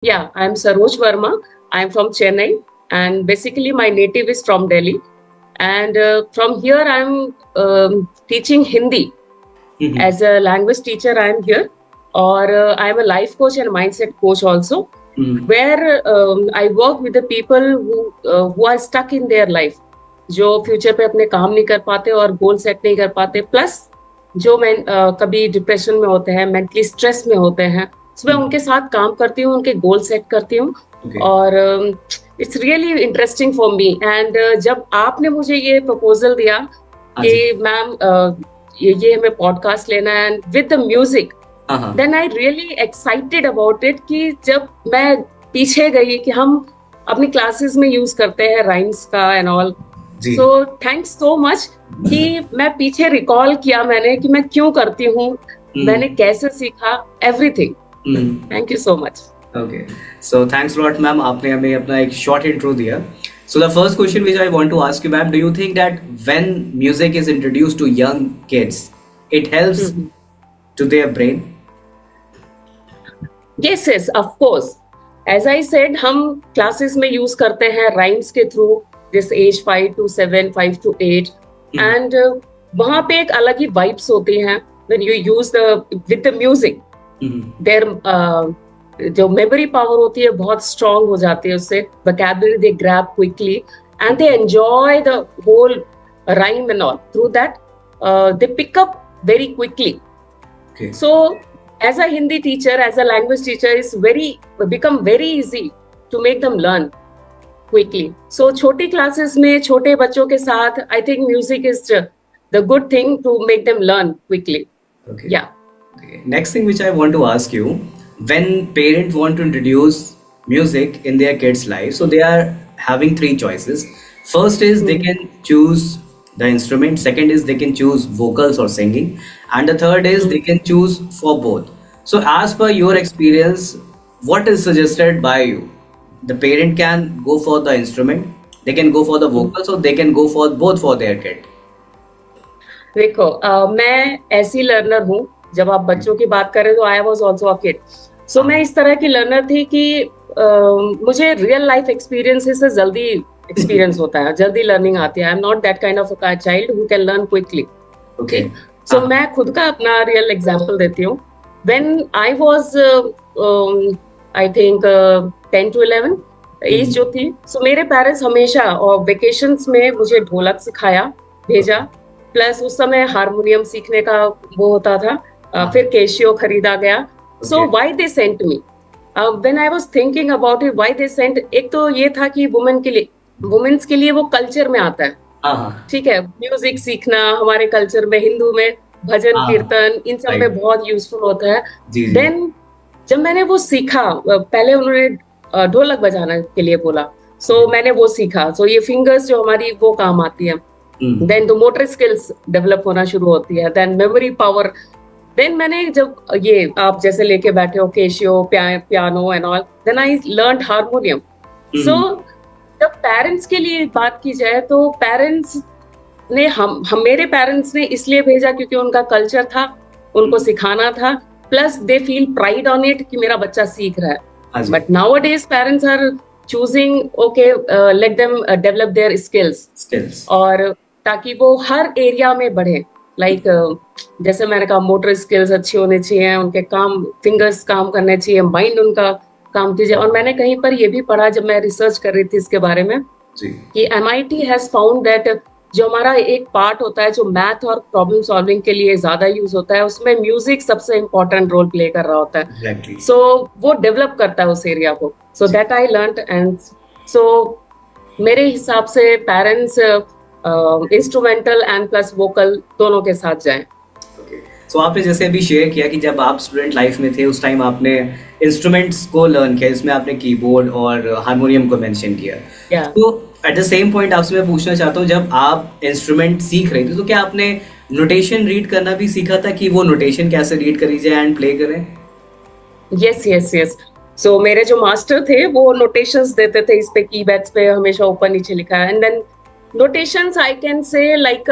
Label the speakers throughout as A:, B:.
A: Yeah, I'm Saroj Verma. I'm from Chennai, and basically my native is from Delhi. And from here, I'm teaching Hindi
B: Mm-hmm.
A: as a language teacher. I'm here, or I'm a life coach and mindset coach also,
B: Mm-hmm.
A: where I work with the people who are stuck in their life, जो future पे अपने काम नहीं कर पाते और goal set नहीं कर पाते, प्लस जो मैं कभी डिप्रेशन में होते हैं, मेंटली स्ट्रेस में होते हैं, तो मैं उनके साथ काम करती हूँ, उनके गोल सेट करती हूँ।
B: Okay.
A: और it's really interesting for me. And जब आपने मुझे ये प्रपोजल दिया
B: हाँ
A: कि
B: जी।
A: मैम ये हमें पॉडकास्ट लेना है विद द म्यूजिक,
B: हाँ हाँ।
A: Then I really excited about it कि जब मैं पीछे गई कि हम अपनी क्लासेस में यूज करते हैं राइम्स का एंड ऑल।
B: जी।
A: सो थैंक्स सो मच कि मैं पीछे रिकॉल किया मैंने कि मैं क्यों करती हूँ,
B: हम्म।
A: मैंने कैसे सीखा, everything.
B: Hmm.
A: Thank you so much.
B: Okay, so thanks lot ma'am, आपने हमें अपना एक शॉर्ट इंट्रो दिया। So the first question which I want to ask you ma'am, do you think that when music is introduced to young kids it helps to their brain?
A: Yes yes, of course. As I said, हम classes में use करते हैं rhymes के through, this age 5 to 7, 5 to 8, and वहां पे एक अलग ही वाइब्स होती हैं when you use the with the music. There जो मेमोरी पावर होती है बहुत स्ट्रांग हो जाती है उससे, vocabulary they grab quickly and they enjoy the whole rhyme and all. Through that, they pick up very quickly.
B: Okay.
A: So as a Hindi teacher, as a language teacher, it's become very easy to make them learn quickly. So छोटी classes में छोटे बच्चों के साथ, I think music is the good thing to make them learn quickly.
B: Okay.
A: Yeah.
B: Okay. Next thing which I want to ask you, when parents want to introduce music in their kids' life, so they are having three choices. First is they
A: Mhm.
B: can choose the instrument, second is they can choose vocals or singing, and the third is they
A: Mhm.
B: can choose for both. So, as per your experience, what is suggested by you? The parent can go for the instrument, they can go for the
A: Mhm.
B: vocals, or they can go for both for their kid.
A: देखो, मैं ऐसी learner हूँ, जब आप बच्चों की बात करें तो I was also a kid. So मैं इस तरह की लर्नर थी कि मुझे रियल लाइफ एक्सपीरियंसेस से जल्दी एक्सपीरियंस होता है, जल्दी लर्निंग आती है। I am not that kind of a child who can learn quickly.
B: Okay.
A: ठीक। सो मैं खुद का अपना रियल एग्जांपल देती हूँ। When I was I think 10 to 11 age जो थी, सो मेरे पेरेंट्स हमेशा और वेकेशंस में मुझे ढोलक सिखाया, भेजा, प्लस उस समय हारमोनियम सीखने का वो होता था। फिर केशियो खरीदा गया। सो
B: Okay.
A: Why they sent me, when I was thinking about it, why they sent, एक तो ये था कि वुमेन्स के लिए वो कल्चर में आता है।
B: हाँ हाँ।
A: ठीक है, म्यूजिक सीखना हमारे कल्चर में, हिंदू में भजन
B: हाँ।
A: कीर्तन इन सब
B: राइट।
A: में बहुत यूजफुल होता है।
B: जी जी।
A: देन जब मैंने वो सीखा, पहले उन्होंने ढोलक बजाने के लिए बोला, सो मैंने वो सीखा। सो ये फिंगर्स जो हमारी वो काम आती है,
B: hmm.
A: Then the motor skills develop होना शुरू होती है, देन मेमोरी पावर। देन मैंने जब ये आप जैसे लेके बैठे हो Casio, piano and all, then I learn harmonium. So
B: hmm.
A: जब पेरेंट्स के लिए बात की जाए तो पेरेंट्स ने हम मेरे पेरेंट्स ने इसलिए भेजा क्योंकि उनका कल्चर था, उनको सिखाना था, plus they feel pride on it कि मेरा बच्चा सीख रहा है।
B: हाँ जी।
A: But nowadays parents are choosing, okay, let them develop their skills,
B: skills.
A: और ताकि वो हर एरिया में बढ़े। लाइक जैसे मैंने कहा, मोटर स्किल्स अच्छी होनी चाहिए, उनके काम, फिंगर्स काम करने चाहिए, माइंड उनका काम कीजिए। और मैंने कहीं पर ये भी पढ़ा जब मैं रिसर्च कर रही थी इसके बारे में,
B: जी।
A: कि MIT हैज फाउंड दैट जो हमारा एक पार्ट होता है जो मैथ और प्रॉब्लम सॉल्विंग के लिए ज्यादा यूज होता है, उसमें म्यूजिक सबसे इंपॉर्टेंट रोल प्ले कर रहा होता है।
B: एग्जैक्टली।
A: सो वो डेवलप करता है उस एरिया को। सो
B: जी।
A: That I learn. And so मेरे हिसाब से parents instrumental and plus vocal दोनों के साथ जाएं।
B: ओके, सो आपने जैसे अभी शेयर किया कि जब आप स्टूडेंट लाइफ में थे उस टाइम आपने इंस्ट्रूमेंट्स को लर्न किया, इसमें आपने कीबोर्ड और हारमोनियम को मेंशन किया।
A: या
B: तो एट द सेम पॉइंट आपसे मैं पूछना चाहता हूँ, जब आप इंस्ट्रूमेंट सीख रहे थे तो क्या आपने नोटेशन रीड करना भी सीखा था कि वो नोटेशन कैसे रीड करी जाए एंड प्ले करें?
A: Yes yes yes. सो मेरे जो मास्टर थे वो नोटेशंस देते थे, इस पे कीबैड्स पे हमेशा ऊपर नीचे लिखा है। And then notations I can say like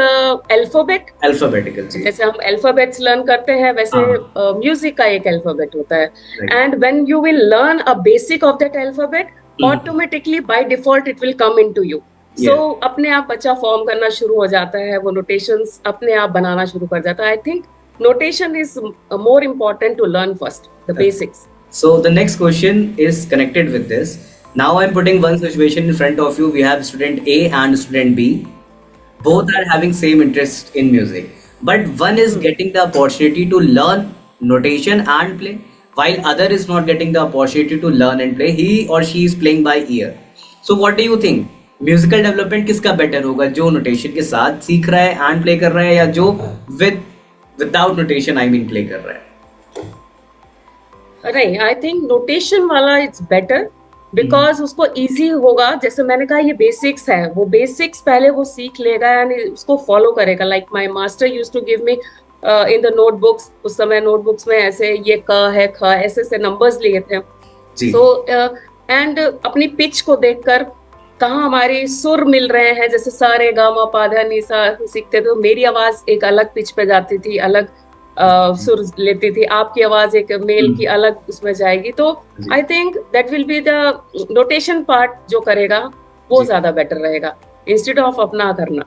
A: alphabet,
B: alphabetical जी।
A: जैसे हम अल्फाबेट्स लर्न करते हैं वैसे
B: हाँ
A: म्यूजिक का एक अल्फाबेट होता है,
B: right.
A: And when you will learn a basic of that alphabet, automatically by default it will come into you. So अपने आप बच्चा फॉर्म करना शुरू हो जाता है, वो नोटेशंस अपने आप बनाना शुरू कर जाता है। I think notation is more important to learn first, the basics.
B: So the next question is connected with this. Now I'm putting one situation in front of you. We have student A and student B. Both are having same interest in music, but one is getting the opportunity to learn notation and play, while other is not getting the opportunity to learn and play. He or she is playing by ear. So what do you think? Musical development किसका better होगा, जो notation के साथ सीख रहा है and play कर रहा है, या जो without notation I mean play कर रहा है?
A: नहीं, आई थिंक नोटेशन वाला इट्स बेटर, बिकॉज उसको इजी होगा। जैसे मैंने कहा ये बेसिक्स है, वो बेसिक्स पहले वो सीख लेगा एंड उसको फॉलो करेगा। Like my master used to give me in the notebooks, उस समय नोटबुक्स में ऐसे ये क है ख ऐसे ऐसे नंबर्स लिए थे। सो एंड अपनी पिच को देखकर कहाँ हमारे सुर मिल रहे हैं, जैसे सा रे गा मा पा धा नी सा सीखते तो मेरी आवाज एक अलग पिच पे जाती थी, अलग सुर लेती थी, आपकी आवाज एक मेल की अलग उसमें जाएगी। तो I think that will be the notation part जो करेगा वो ज्यादा बेटर रहेगा इंस्टेड ऑफ अपना करना।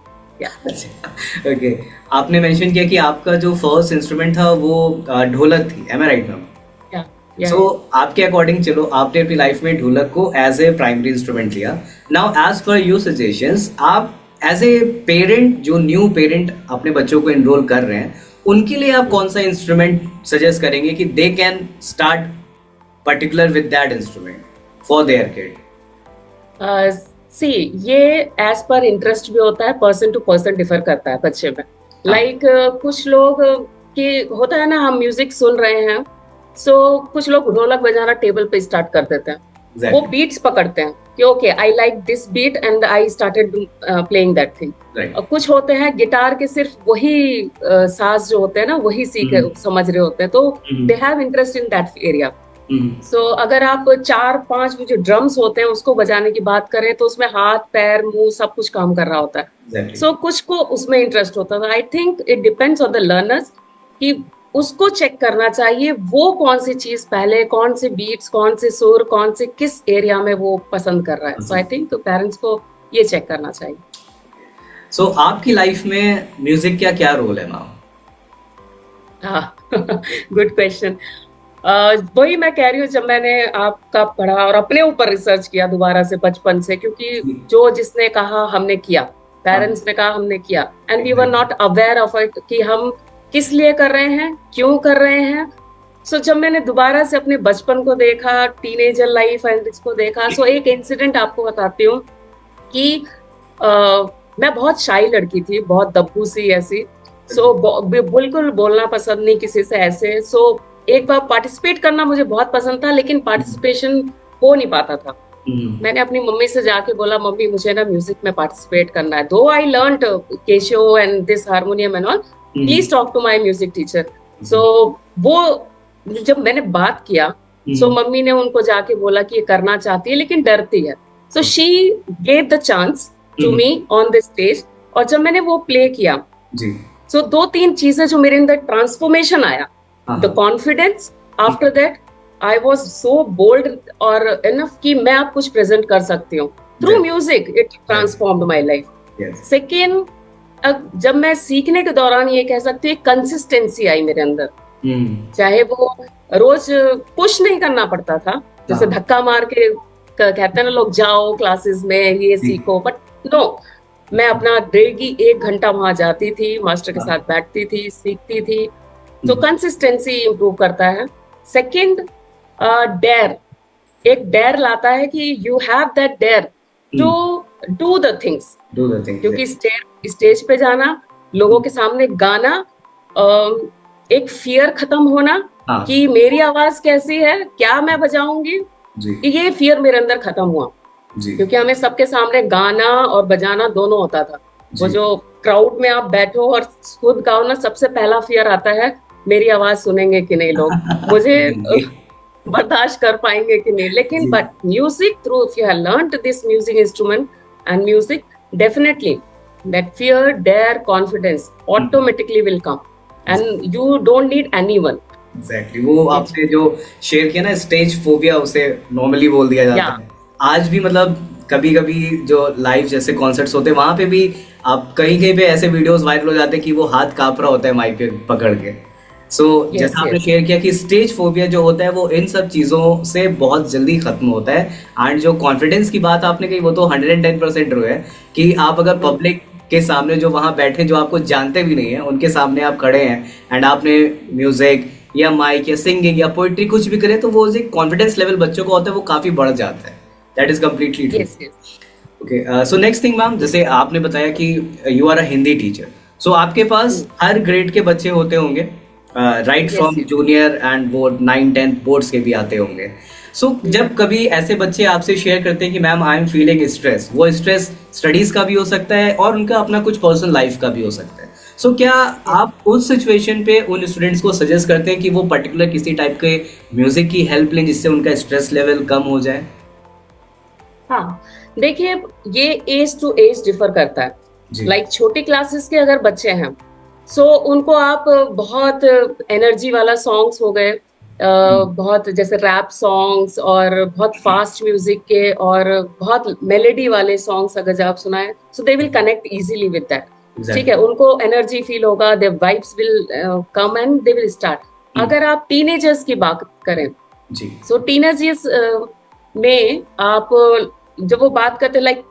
B: ओके, आपने मेंशन किया कि आपका जो फर्स्ट इंस्ट्रूमेंट था वो ढोलक थी, am I right ma'am? So आपके अकॉर्डिंग, चलो आपने अपनी लाइफ में ढोलक को एज ए प्राइमरी इंस्ट्रूमेंट लिया। Now as per your suggestions, आप एज ए पेरेंट, जो न्यू पेरेंट अपने बच्चों को एनरोल कर रहे हैं, उनके लिए आप कौन सा इंस्ट्रूमेंट सजेस्ट करेंगे कि they can start particular with that instrument for their kid?
A: See ये एज पर इंटरेस्ट भी होता है, पर्सन टू पर्सन डिफर करता है बच्चे में। लाइक कुछ लोग की होता है ना, हम म्यूजिक सुन रहे हैं, सो कुछ लोग ढोलक बजाना टेबल पे स्टार्ट कर देते हैं, वो बीट्स पकड़ते हैं कि okay I like this beat and I started playing that thing. और कुछ होते हैं गिटार के सिर्फ वही साज जो होते हैं ना वही समझ रहे होते हैं, तो they have interest in that area. So अगर आप 4-5 जो ड्रम्स होते हैं उसको बजाने की बात करें तो उसमें हाथ पैर मुंह सब कुछ काम कर रहा होता है। सो कुछ को उसमें इंटरेस्ट होता है। I think it depends on the learners कि उसको चेक करना चाहिए वो कौन सी चीज पहले, कौन से बीट्स, कौन से सुर, कौन से किस एरिया में वो पसंद कर रहा है। सो आई थिंक तो पेरेंट्स को ये चेक करना चाहिए।
B: सो आपकी लाइफ में म्यूजिक का क्या रोल है मैम?
A: Good question. वही मैं कह रही हूँ, जब मैंने आपका पढ़ा और अपने ऊपर रिसर्च किया दोबारा से बचपन से, क्योंकि जो जिसने कहा हमने किया, पेरेंट्स ने कहा हमने किया, and we were not aware of it कि हम किस लिए कर रहे हैं, क्यों कर रहे हैं। सो जब मैंने दोबारा से अपने बचपन को देखा, टीनेजर लाइफ एंड इसको देखा, सो एक इंसिडेंट आपको बताती हूँ कि मैं बहुत शाई लड़की थी, बहुत दब्बू सी ऐसी। सो बिल्कुल बोलना पसंद नहीं किसी से ऐसे। सो एक बार पार्टिसिपेट करना मुझे बहुत पसंद था, लेकिन पार्टिसिपेशन हो नहीं पाता था। मैंने अपनी मम्मी से जाके बोला, मम्मी मुझे ना म्यूजिक में पार्टिसिपेट करना है, though I learned Casio and this harmonium and all, please talk to my music teacher. So वो जब मैंने बात किया, सो मम्मी ने उनको जाके बोला कि ये करना चाहती है लेकिन डरती है। So she gave the chance to me on the stage, और जब मैंने वो प्ले किया, सो 2-3 चीजें जो मेरे अंदर ट्रांसफॉर्मेशन आया, the confidence, after that I was so bold और इनफ कि मैं अब कुछ प्रेजेंट कर सकती हूँ through music. It transformed my life. Second, जब मैं सीखने के दौरान ये कह सकती हूँ कंसिस्टेंसी आई मेरे अंदर। चाहे वो रोज पुश नहीं करना पड़ता था, जैसे धक्का मार के कहते हैं ना लोग, जाओ क्लासेस में ये सीखो, बट नो, मैं अपना डेली 1 घंटा वहां जाती थी, मास्टर के साथ बैठती थी, सीखती थी। तो कंसिस्टेंसी इंप्रूव करता है। सेकंड, डेयर, एक डेयर लाता है कि you have that dare to do the things, क्योंकि स्टेज पे जाना, लोगों के सामने गाना, एक फियर खत्म होना कि मेरी आवाज कैसी है, क्या मैं बजाऊंगी, ये फियर मेरे अंदर खत्म हुआ। क्योंकि हमें सबके सामने गाना और बजाना दोनों होता था। वो जो क्राउड में आप बैठो और खुद गाओ ना, सबसे पहला फियर आता है मेरी आवाज सुनेंगे कि नहीं लोग, मुझे बर्दाश्त कर पाएंगे कि नहीं। लेकिन but music through, if you have learned this music instrument and music, definitely that fear, dare, confidence automatically will come, and you don't need anyone.
B: Exactly वो
A: It's,
B: आपने जो शेयर किया ना, स्टेज फोबिया उसे नॉर्मली बोल दिया जाता
A: yeah,
B: है। आज भी मतलब कभी कभी जो लाइव जैसे कॉन्सर्ट्स होते हैं वहां पे भी आप कहीं कहीं पे ऐसे वीडियोस वायरल हो जाते हैं कि वो हाथ कांप रहा होता है माइक पे पकड़ के। सो
A: yes,
B: जैसा आपने
A: yes,
B: शेयर किया कि स्टेज फोबिया जो होता है वो इन सब चीज़ों से बहुत जल्दी खत्म होता है। एंड जो कॉन्फिडेंस की बात आपने कही वो तो 110% ट्रू है कि आप अगर
A: mm,
B: पब्लिक के सामने जो वहाँ बैठे जो आपको जानते भी नहीं है उनके सामने आप खड़े हैं एंड आपने म्यूजिक या माइक या सिंगिंग या पोइट्री कुछ भी करे तो वो जो कॉन्फिडेंस लेवल बच्चों का होता है वो काफ़ी बढ़ जाता है। That is completely true.
A: yes, yes,
B: okay, so next thing ma'am, जैसे आपने बताया कि you are a Hindi teacher, so आपके पास
A: mm,
B: हर ग्रेड के बच्चे होते होंगे, right
A: yes,
B: from
A: yes,
B: junior and वो 9-10 बोर्ड्स के भी आते होंगे। सो जब
A: mm,
B: कभी ऐसे बच्चे आपसे शेयर करते हैं कि ma'am I am feeling stress, वो स्ट्रेस स्टडीज का भी हो सकता है और उनका अपना कुछ पर्सनल लाइफ का भी हो सकता है। सो क्या
A: yes.
B: आप उस सिचुएशन पे उन स्टूडेंट्स को सजेस्ट करते हैं कि वो पर्टिकुलर किसी टाइप के म्यूजिक की हेल्प लें जिससे उनका स्ट्रेस लेवल कम हो जाए?
A: हाँ, देखिए, ये एज टू एज डिफर करता है।
B: जी।
A: लाइक छोटी क्लासेस के अगर बच्चे हैं, सो उनको आप बहुत एनर्जी वाला सॉन्ग्स हो गए, बहुत जैसे रैप सॉन्ग्स और बहुत फास्ट म्यूजिक के और बहुत मेलेडी वाले सॉन्ग्स अगर जब आप सुनाएं, so they will connect easily with that. ठीक है,
B: एग्जैक्टली।
A: उनको एनर्जी फील होगा, their vibes will come and they will start. अगर आप टीनेजर्स की बात करें,
B: जी।
A: सो टीनेजर्स में आप जब वो बात करते, लाइक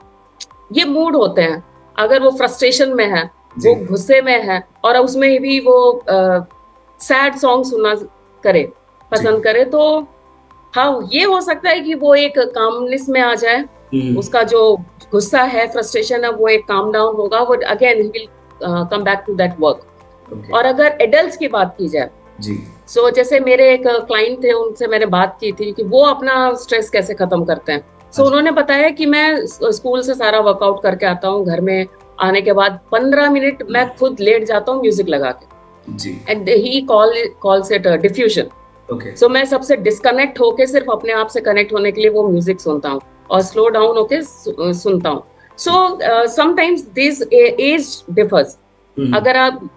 A: ये मूड होते हैं, अगर वो फ्रस्ट्रेशन में है,
B: जी।
A: वो गुस्से में है और उसमें भी वो सैड सॉन्ग सुनना करे,
B: जी।
A: पसंद करे, तो हाँ, ये हो सकता है कि वो एक कामनेस में आ जाए।
B: हम्म।
A: उसका जो गुस्सा है, फ्रस्ट्रेशन है, वो एक काम डाउन होगा, वो अगेन ही will come back to that work.
B: Okay.
A: और अगर एडल्ट्स की बात की जाए,
B: जी।
A: सो जैसे मेरे एक क्लाइंट थे, उनसे मैंने बात की थी कि वो अपना स्ट्रेस कैसे खत्म करते हैं। सो
B: अच्छा।
A: उन्होंने बताया कि मैं स्कूल से सारा वर्कआउट करके आता हूँ, घर में आने के बाद 15 मिनट मैं खुद लेट जाता हूँ म्यूजिक लगा के,
B: जी।
A: And he calls it diffusion.
B: Okay.
A: So मैं सबसे डिस्कनेक्ट होके सिर्फ अपने आप से कनेक्ट होने के लिए वो म्यूजिक सुनता हूँ और स्लो डाउन होके सुनता हूँ।
B: जी।
A: So sometimes this age differs.
B: Hmm.
A: अगर आप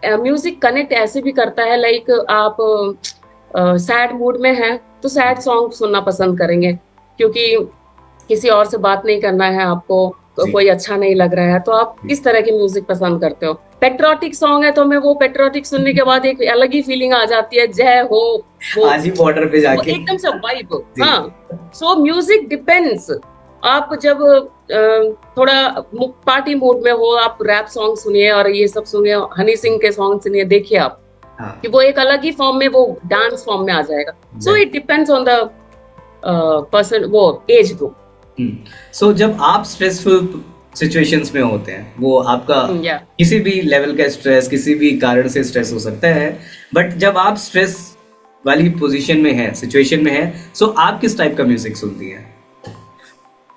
A: म्यूजिक कनेक्ट ऐसे भी करता है, लाइक आप सैड मूड में हैं तो सैड सॉन्ग सुनना पसंद करेंगे, क्योंकि किसी और से बात नहीं करना है आपको,
B: जी।
A: कोई अच्छा नहीं लग रहा है, तो आप
B: जी।
A: इस तरह की म्यूजिक पसंद करते हो। पेट्रोटिक सॉन्ग है तो मैं वो पेट्रोटिक सुनने के बाद एक अलग ही फीलिंग आ जाती है, जय हो,
B: आज ही बॉर्डर पे
A: वो
B: जाके।
A: एकदम से वाइब।
B: जी।
A: हाँ, सो म्यूजिक डिपेंड्स। आप जब थोड़ा पार्टी मूड में हो, आप रैप सॉन्ग सुनिए और ये सब सुनिए, हनी सिंह के सॉन्ग सुनिए, देखिए आप
B: हाँ।
A: कि वो एक अलग ही फॉर्म में, वो डांस फॉर्म में आ जाएगा। So it depends on the person, वो एज ग्रुप।
B: सो जब आप स्ट्रेसफुल सिचुएशंस में होते हैं, वो आपका
A: या
B: किसी भी लेवल का स्ट्रेस किसी भी कारण से स्ट्रेस हो सकता है, बट जब आप स्ट्रेस वाली पोजीशन में है, सिचुएशन में है, सो आप किस टाइप का म्यूजिक सुनती हैं?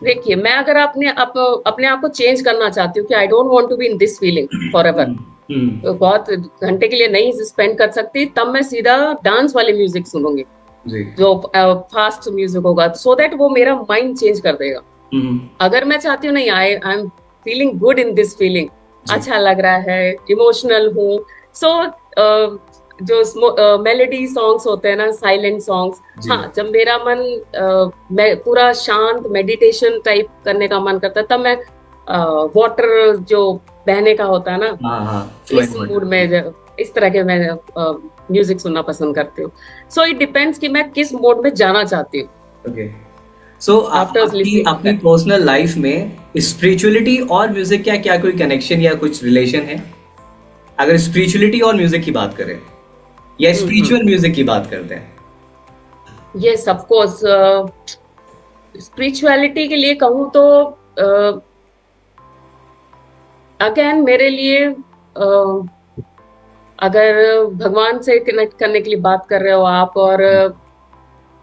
A: देखिए, मैं अगर अपने आप को चेंज करना चाहती हूँ कि I don't want to be in this feeling forever,
B: hmm.
A: बहुत घंटे के लिए नहीं स्पेंड कर सकती, तब मैं सीधा डांस वाले म्यूजिक सुनूंगी,
B: जी।
A: जो फास्ट म्यूजिक होगा, सो दैट वो मेरा माइंड चेंज कर देगा।
B: हम्म।
A: अगर मैं चाहती हूँ नहीं, I am feeling good in this feeling,
B: जी।
A: अच्छा लग रहा है, इमोशनल हूँ, सो जो मेलेडी सॉन्ग्स होते हैं ना, साइलेंट सॉन्ग्स,
B: जी।
A: हाँ, जब मेरा मन मैं पूरा शांत मेडिटेशन टाइप करने का मन करता है, तब मैं वाटर जो बहने का होता है ना,
B: हाँ हाँ,
A: इस
B: फ्लोइंग
A: मूड
B: वाटर।
A: में इस तरह के मैं म्यूजिक सुनना पसंद करती हूँ। सो इट डिपेंड्स कि मैं किस मोड में जाना चाहती हूँ
B: ओके। सो
A: आफ्टर
B: आपकी
A: लिसनिंग टू
B: अपनी
A: दैट।
B: पर्सनल लाइफ में स्पिरिचुअलिटी और म्यूजिक क्या क्या कोई कनेक्शन या कुछ रिलेशन है? अगर स्पिरिचुअलिटी और म्यूजिक की बात करें या स्पिरिचुअल म्यूजिक की बात करते हैं?
A: Yes, of course. स्पिरिचुअलिटी के लिए कहूँ तो अगेन मेरे लिए अगर भगवान से कनेक्ट करने के लिए बात कर रहे हो आप, और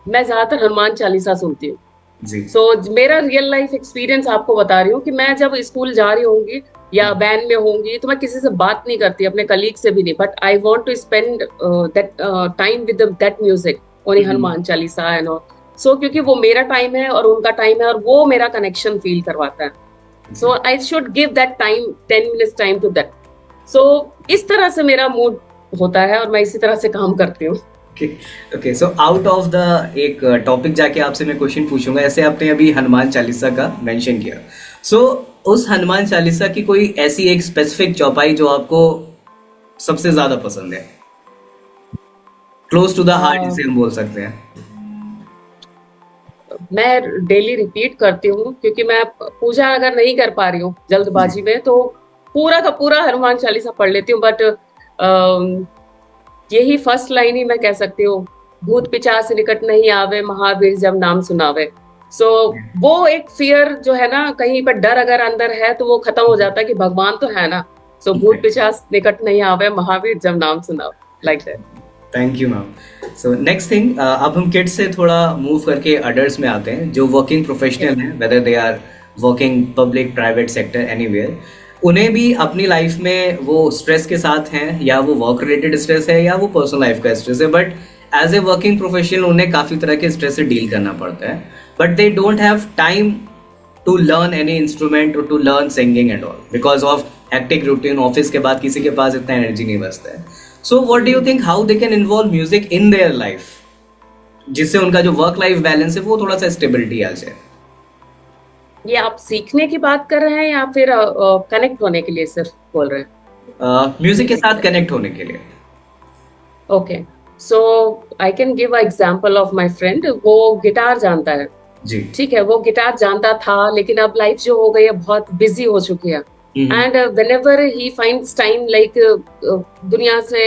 A: मैं ज्यादातर हनुमान चालीसा सुनती हूँ।
B: जी।
A: सो मेरा रियल लाइफ एक्सपीरियंस आपको बता रही हूँ कि मैं जब स्कूल जा रही होंगी या वैन में होंगी, तो मैं किसी से बात नहीं करती, अपने कलीग से भी नहीं, but I want to spend that time with that music, only Hanuman Chalisa and all. So क्योंकि वो मेरा टाइम है और उनका टाइम है, और वो मेरा कनेक्शन फील करवाता है। So I should give that time, 10 minutes time to that. So इस तरह से मेरा मूड होता है और मैं इसी तरह से काम करती हूँ.
B: Okay. Okay, so out of the एक टॉपिक जाके आपसे मैं क्वेश्चन पूछूंगा. ऐसे आपने अभी हनुमान चालीसा का मेंशन किया. सो उस हनुमान चालीसा की कोई ऐसी एक स्पेसिफिक चौपाई जो आपको सबसे ज्यादा पसंद है, क्लोज टू द हार्ट जिसे हम बोल सकते हैं?
A: मैं डेली रिपीट करती हूँ क्योंकि मैं पूजा अगर नहीं कर पा रही हूँ जल्दबाजी में तो पूरा का पूरा हनुमान चालीसा पढ़ लेती हूँ. बट यही फर्स्ट लाइन ही मैं कह सकती हूँ, भूत पिशाच निकट नहीं आवे, महावीर जब नाम सुनावे. सो वो एक फियर जो है ना, कहीं पर डर अगर अंदर है तो वो खत्म हो जाता है कि भगवान तो है ना. सो भूत पिशाच निकट नहीं आवे, महावीर जब नाम सुनावे, like that.
B: Thank you ma'am. So next thing, अब हम किड्स से थोड़ा मूव करके अडल्ट्स में आते हैं जो वर्किंग प्रोफेशनल हैं, whether they are working public private sector anywhere. उन्हें भी अपनी लाइफ में वो स्ट्रेस के साथ हैं, या वो वर्क रिलेटेड स्ट्रेस है या वो पर्सनल लाइफ का स्ट्रेस है, but as a working professional उन्हें काफ़ी तरह के स्ट्रेस से डील करना पड़ता है. But they don't have time to learn any instrument or to learn singing and all because of hectic routine. Office के बाद किसी के पास इतना एनर्जी नहीं बचता है. So what do you think how they can involve music in their life, जिससे उनका जो वर्क लाइफ बैलेंस है वो थोड़ा सा स्टेबिलिटी आ जाए?
A: ये आप सीखने की बात कर रहे हैं या फिर कनेक्ट होने के लिए सिर्फ बोल रहे हैं?
B: म्यूजिक के साथ कनेक्ट होने के लिए.
A: Okay, so I can give a example of my friend. वो गिटार जानता है,
B: जी.
A: ठीक है, वो गिटार जानता था, लेकिन अब लाइफ जो हो गई है बहुत बिजी हो चुकी है. And whenever he finds time, like दुनिया से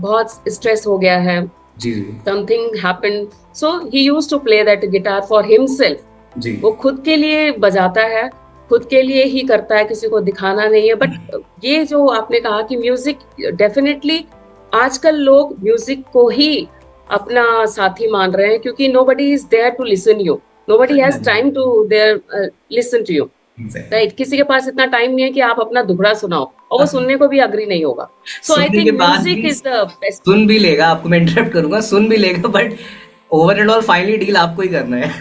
A: बहुत स्ट्रेस हो गया है,
B: जी.
A: Something happened, so he used to play that guitar for himself.
B: जी.
A: वो खुद के लिए बजाता है, खुद के लिए ही करता है, किसी को दिखाना नहीं है. बट ये जो आपने कहा कि म्यूजिक, डेफिनेटली आजकल लोग म्यूजिक को ही अपना साथी मान रहे हैं क्योंकि nobody is there to listen you, nobody has time to there listen to you, right. किसी के पास इतना टाइम नहीं है कि आप अपना दुखड़ा सुनाओ, और वो सुनने को भी अग्री नहीं होगा. So I think music is the best.
B: सुन भी लेगा, आपको मैं इंटरप्ट करूंगा, सुन भी लेगा, but over and all finally deal आपको ही करना है.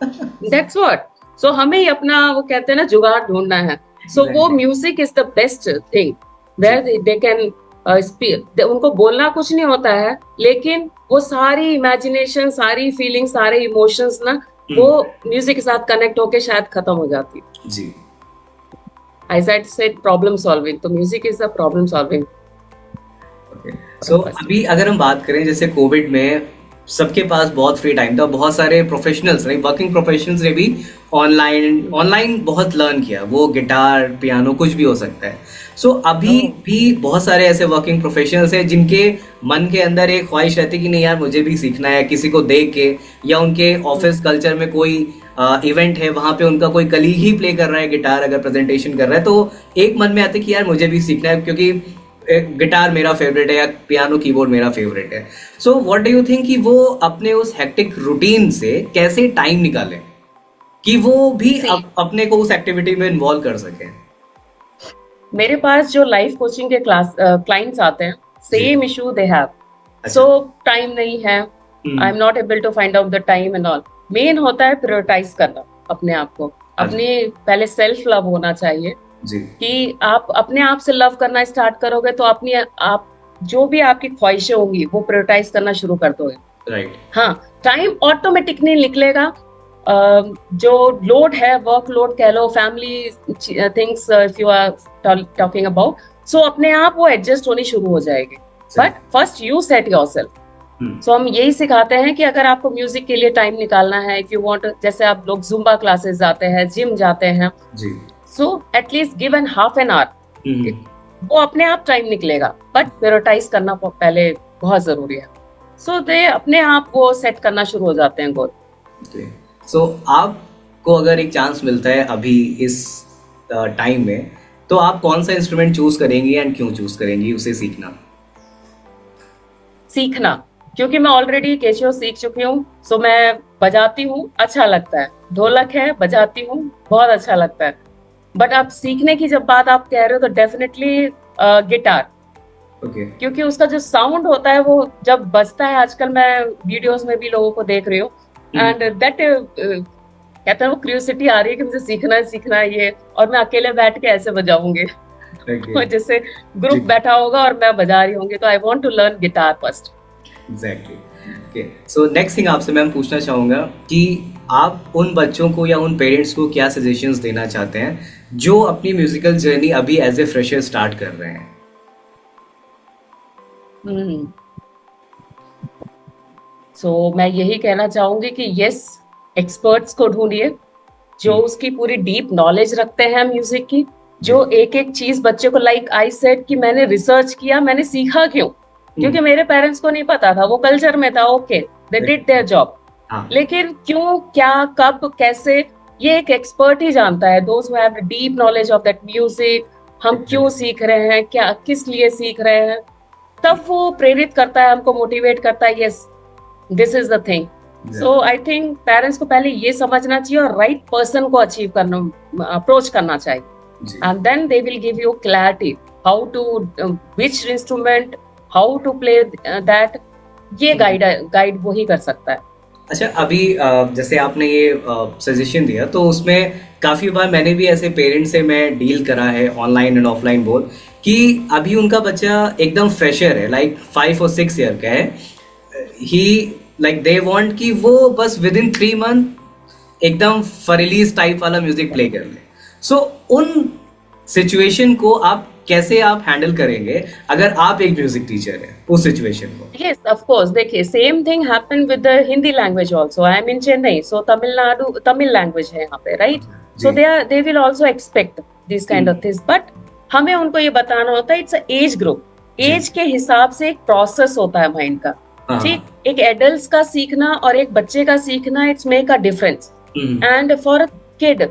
A: That's what. सो हमें ही अपना, वो कहते हैं ना, जुगाड़ ढूंढना है. सो वो music is the best thing where they can speak. उनको बोलना कुछ नहीं होता है, लेकिन वो सारी इमेजिनेशन, सारी फीलिंग, सारे इमोशंस ना, वो म्यूजिक के साथ कनेक्ट होके शायद खत्म हो जाती है.
B: जी.
A: आई सेड प्रॉब्लम सॉल्विंग, तो music is the problem solving.
B: So अभी अगर हम बात करें, जैसे कोविड में सबके पास बहुत फ्री टाइम था, बहुत सारे प्रोफेशनल्स, वर्किंग प्रोफेशनल्स ने भी ऑनलाइन बहुत लर्न किया. वो गिटार, पियानो, कुछ भी हो सकता है. सो अभी भी बहुत सारे ऐसे वर्किंग प्रोफेशनल्स हैं जिनके मन के अंदर एक ख्वाहिश रहती है कि नहीं यार मुझे भी सीखना है, किसी को देख के, या उनके ऑफिस कल्चर में कोई इवेंट है, वहाँ पे उनका कोई कलीग ही प्ले कर रहा है गिटार, अगर प्रेजेंटेशन कर रहा है, तो एक मन में आता है कि यार मुझे भी सीखना है क्योंकि गिटार मेरा फेवरेट है या पियानो कीबोर्ड मेरा फेवरेट है. So what do you think कि वो अपने उस हेक्टिक रूटीन से कैसे टाइम निकालें कि वो भी अपने को उस एक्टिविटी में इन्वॉल्व कर सके?
A: मेरे पास जो लाइफ कोचिंग के क्लाइंट्स आते हैं, same issue they have. So time नहीं है, I am not able to find out the time and all. Main होता है प्रायोरिटाइज करना अपने आप को. अपने पहले सेल्फ लव होना चाहिए
B: जी.
A: कि आप अपने आप से लव करना स्टार्ट करोगे तो अपनी आप जो भी आपकी ख्वाहिशें होंगी वो प्रायोरिटाइज करना शुरू कर दोगे.
B: राइट.
A: हाँ, टाइम ऑटोमेटिकली निकलेगा. जो लोड है, वर्क लोड कह लो, family things if you are talking about, so अपने आप वो एडजस्ट होनी शुरू हो जाएगी. But first you set yourself. So हम यही सिखाते हैं कि अगर आपको म्यूजिक के लिए टाइम निकालना है, इफ यू वांट, जैसे आप लोग जुम्बा क्लासेस जाते हैं, जिम जाते हैं,
B: जी.
A: So at least give an half an hour, वो अपने आप टाइम निकलेगा. बट प्रायोरिटाइज करना पहले बहुत जरूरी है. सो दे अपने आप वो सेट करना शुरू हो जाते हैं गोल.
B: सो आपको अगर एक चांस मिलता है अभी इस टाइम में, तो आप कौन सा इंस्ट्रूमेंट चूज करेंगी एंड क्यों चूज करेंगी उसे सीखना?
A: सीखना, क्योंकि मैं ऑलरेडी कैसियो सीख चुकी हूँ. सो मैं बजाती हूँ, अच्छा लगता है. ढोलक है, बजाती हूँ, बहुत अच्छा लगता है. बट आप सीखने की जब बात आप कह रहे हो तो डेफिनेटली गिटार. क्योंकि उसका जो साउंड होता है वो जब बजता है, आजकल मैं वीडियोस में भी लोगों को देख रही हूँ, एंड दैट कहते हैं वो क्यूरियोसिटी आ रही है कि मुझे सीखना है ये, और मैं अकेले बैठ के ऐसे बजाऊंगी।
B: Okay.
A: जैसे ग्रुप बैठा होगा और मैं बजा रही होंगी, तो I want to learn guitar first.
B: Exactly. Okay, so next thing आपसे मैम पूछना चाहूँगा कि आप उन बच्चों को या उन पेरेंट्स को क्या सजेशंस देना चाहते हैं जो अपनी म्यूजिकल जर्नी अभी एज ए फ्रेशर स्टार्ट कर रहे हैं?
A: सो मैं यही कहना चाहूंगी कि यस, एक्सपर्ट्स को ढूंढिए जो उसकी पूरी डीप नॉलेज रखते हैं म्यूजिक की, जो एक एक चीज बच्चे को, लाइक आई सेड कि मैंने रिसर्च किया, मैंने सीखा क्यों, क्योंकि मेरे पेरेंट्स को नहीं पता था, वो कल्चर में था, okay they did their job, लेकिन क्यों, क्या, कब, कैसे, ये एक एक्सपर्ट ही जानता है। Those who have deep knowledge of that music, हम क्यों सीख रहे हैं, क्या, किस लिए सीख रहे हैं, तब वो प्रेरित करता है, हमको मोटिवेट करता है, yes this is the thing. So I think parents को पहले ये समझना चाहिए और राइट पर्सन को अचीव करना, अप्रोच करना चाहिए, and then they will give you clarity how to which instrument, how to play that, ये गाइड वो ही कर सकता है।
B: अच्छा, अभी जैसे आपने ये सजेशन दिया, तो उसमें काफ़ी बार मैंने भी ऐसे पेरेंट्स से मैं डील करा है, ऑनलाइन एंड ऑफलाइन बोथ, कि अभी उनका बच्चा एकदम फ्रेशर है, लाइक 5 और 6 ईयर का है, ही लाइक दे वांट कि वो बस विद इन 3 मंथ एकदम फरिलीज टाइप वाला म्यूजिक प्ले कर ले। सो उन सिचुएशन को आप कैसे आप हैंडल करेंगे अगर आप एक म्यूजिक टीचर हैं उस सिचुएशन को?
A: Yes, of course. देखिए, same thing happened with the Hindi language also. I am in Chennai, so Tamil Nadu, Tamil language है यहाँ पे, right? So they will also expect this kind of things, but हमें उनको ये बताना होता है, it's a age group, age के हिसाब से एक प्रोसेस होता है माइंड का, ठीक? एक एडल्ट का सीखना और एक बच्चे का सीखना, it's make a difference. And for a kid,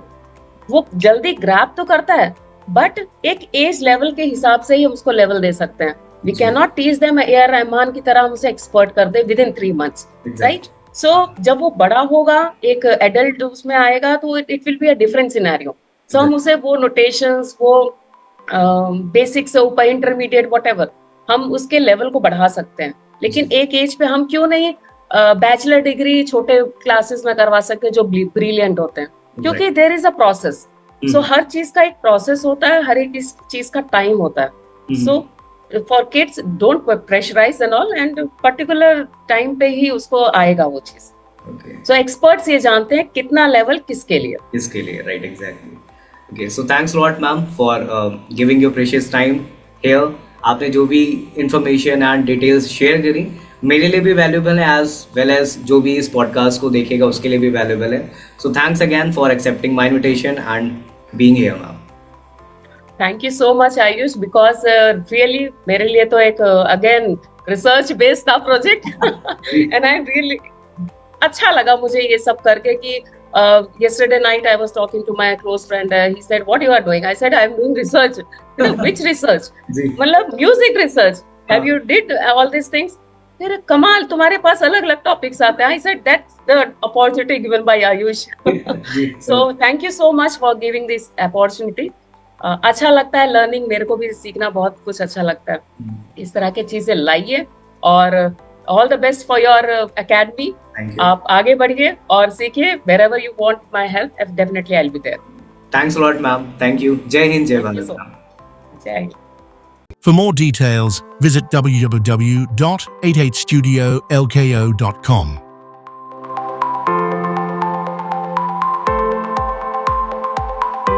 A: वो जल्दी ग्रैब तो करता है, बट एक एज लेवल के हिसाब से ही हम उसको लेवल दे सकते हैं। We can not teach them A R. Rahman की तरह हम उसे एक्सपर्ट कर दे within 3 months, right? So जब वो बड़ा होगा, एक एडल्ट उसमें आएगा, तो it will be a different scenario. So हम उसे वो नोटेशंस, वो बेसिक से ऊपर इंटरमीडिएट व्हाटएवर, हम उसके लेवल को बढ़ा सकते हैं। लेकिन एक एज पे हम क्यों नहीं बैचलर डिग्री छोटे क्लासेस में करवा सकते हैं जो ब्रिलियंट होते हैं, क्योंकि देयर इज अ प्रोसेस। सो हर चीज का एक प्रोसेस होता है, हर एक चीज का टाइम होता है। So for kids, don't pressurize and all, and particular time पे ही उसको आएगा वो चीज। सो एक्सपर्ट्स ये जानते हैं कितना लेवल किसके लिए,
B: right? Exactly. Okay, so thanks lot ma'am for giving your precious time here. आपने जो भी इंफॉर्मेशन एंड डिटेल्स शेयर करी मेरे लिए भी वैल्यूबल है, एज वेल एज जो भी इस पॉडकास्ट को देखेगा उसके लिए भी वैल्यूबल है। So thanks again for accepting my invitation and being here ma'am.
A: Thank you so much Ayush, because really मेरे लिए तो एक अगेन रिसर्च बेस्ड था प्रोजेक्ट, एंड आई रियली अच्छा लगा मुझे ये सब करके कि yesterday night I was talking to my close friend, he said what you are doing, I said I am doing research. Which research? मतलब music research, have you did all these things? फिर कमाल, तुम्हारे पास अलग अलग topics आते हैं। I said that's the opportunity given by Ayush. So thank you so much for giving this opportunity. अच्छा लगता है लर्निंग, मेरे को भी सीखना बहुत कुछ अच्छा लगता है। इस तरह की चीजें लाइए, और all the best for your academy. आप आगे बढ़िए और सीखिए, wherever you want my help, definitely I'll be there.
B: Thanks a lot, ma'am. Thank you. Jai Hind, Jai Bharat.
A: Jai Hind.
C: For more details, visit www.88studiolko.com.